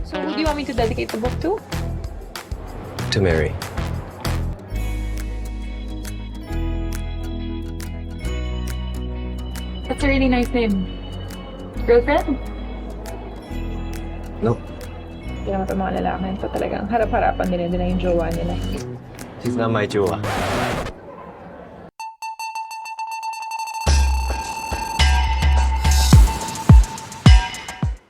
So who do you want me to dedicate the book to? To Mary. That's a really nice name. Girlfriend? No, Hindi naman ito mga lalaki. So talagang harap-harapan nila yung jowa nila. she's not my jowa.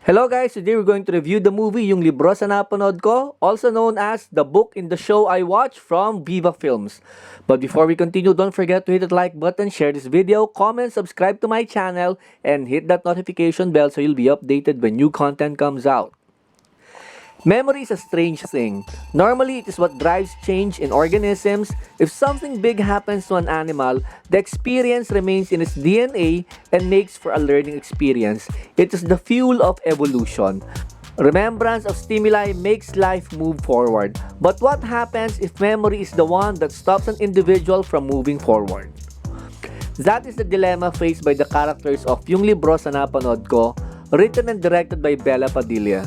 Hello guys, today we're going to review the movie Yung Libro sa Napanood Ko, also known as The Book in the Show I Watch from Viva Films. But before we continue, don't forget to hit that like button, share this video, comment, subscribe to my channel, and hit that notification bell so you'll be updated when new content comes out. Memory is a strange thing. Normally, it is what drives change in organisms. If something big happens to an animal, the experience remains in its DNA and makes for a learning experience. It is the fuel of evolution. Remembrance of stimuli makes life move forward. But what happens if memory is the one that stops an individual from moving forward? That is the dilemma faced by the characters of Yung Libro sa Napanood Ko, written and directed by Bela Padilla.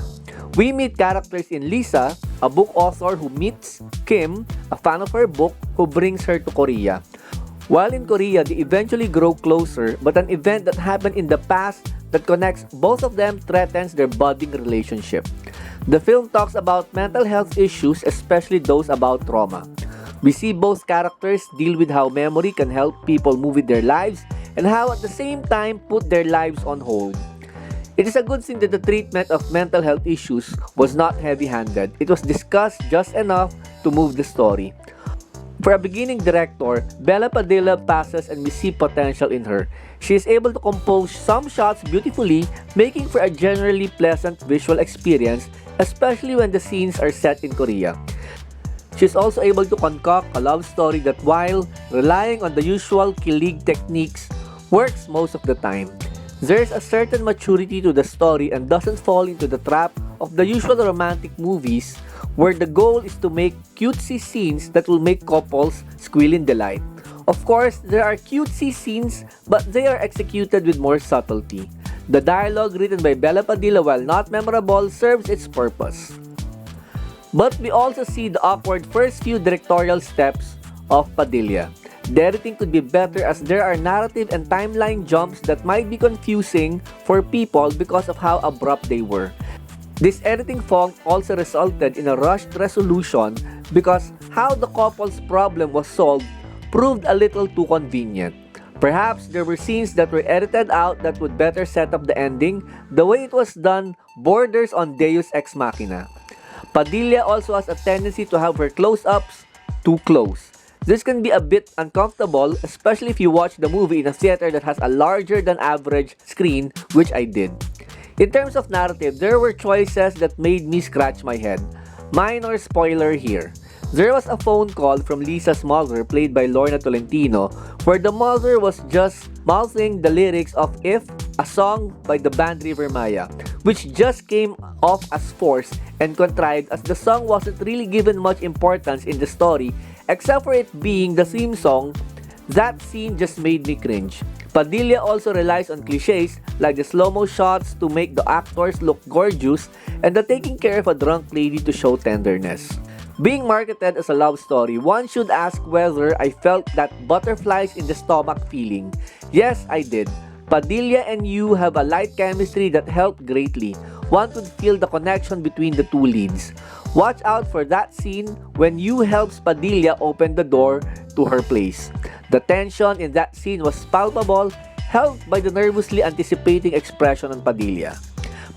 We meet characters in Lisa, a book author who meets Kim, a fan of her book, who brings her to Korea. While in Korea, they eventually grow closer, but an event that happened in the past that connects both of them threatens their budding relationship. The film talks about mental health issues, especially those about trauma. We see both characters deal with how memory can help people move with their lives and how at the same time put their lives on hold. It is a good thing that the treatment of mental health issues was not heavy-handed. It was discussed just enough to move the story. For a beginning director, Bela Padilla passes and we see potential in her. She is able to compose some shots beautifully, making for a generally pleasant visual experience, especially when the scenes are set in Korea. She is also able to concoct a love story that, while relying on the usual kilig techniques, works most of the time. There is a certain maturity to the story and doesn't fall into the trap of the usual romantic movies where the goal is to make cutesy scenes that will make couples squeal in delight. Of course, there are cutesy scenes, but they are executed with more subtlety. The dialogue written by Bela Padilla, while not memorable, serves its purpose. But we also see the awkward first few directorial steps of Padilla. The editing could be better as there are narrative and timeline jumps that might be confusing for people because of how abrupt they were. This editing funk also resulted in a rushed resolution because how the couple's problem was solved proved a little too convenient. Perhaps there were scenes that were edited out that would better set up the ending. The way it was done borders on Deus Ex Machina. Padilla also has a tendency to have her close-ups too close. This can be a bit uncomfortable, especially if you watch the movie in a theater that has a larger than average screen, which I did. In terms of narrative, there were choices that made me scratch my head. Minor spoiler here. There was a phone call from Lisa's mother, played by Lorna Tolentino, where the mother was just mouthing the lyrics of If, a song by the band River Maya, which just came off as forced and contrived as the song wasn't really given much importance in the story except for it being the theme song. That scene just made me cringe. Padilla also relies on cliches like the slow-mo shots to make the actors look gorgeous and the taking care of a drunk lady to show tenderness. Being marketed as a love story, one should ask whether I felt that butterflies in the stomach feeling. Yes, I did. Padilla and Yoo have a light chemistry that helped greatly. One could feel the connection between the two leads. Watch out for that scene when Yoo helps Padilla open the door to her place. The tension in that scene was palpable, helped by the nervously anticipating expression on Padilla.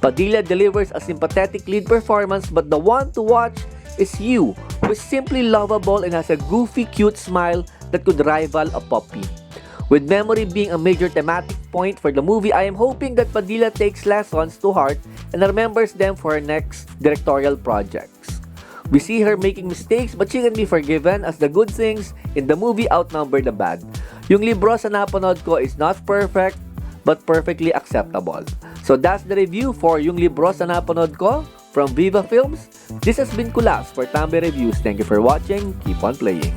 Padilla delivers a sympathetic lead performance, but the one to watch is Yoo, who is simply lovable and has a goofy, cute smile that could rival a puppy. With memory being a major thematic point for the movie, I am hoping that Padilla takes lessons to heart and remembers them for her next directorial projects. We see her making mistakes, but she can be forgiven as the good things in the movie outnumber the bad. Yung Libro sa Napanood Ko is not perfect, but perfectly acceptable. So that's the review for Yung Libro sa Napanood Ko from Viva Films. This has been Kulas for Tambe Reviews. Thank you for watching. Keep on playing.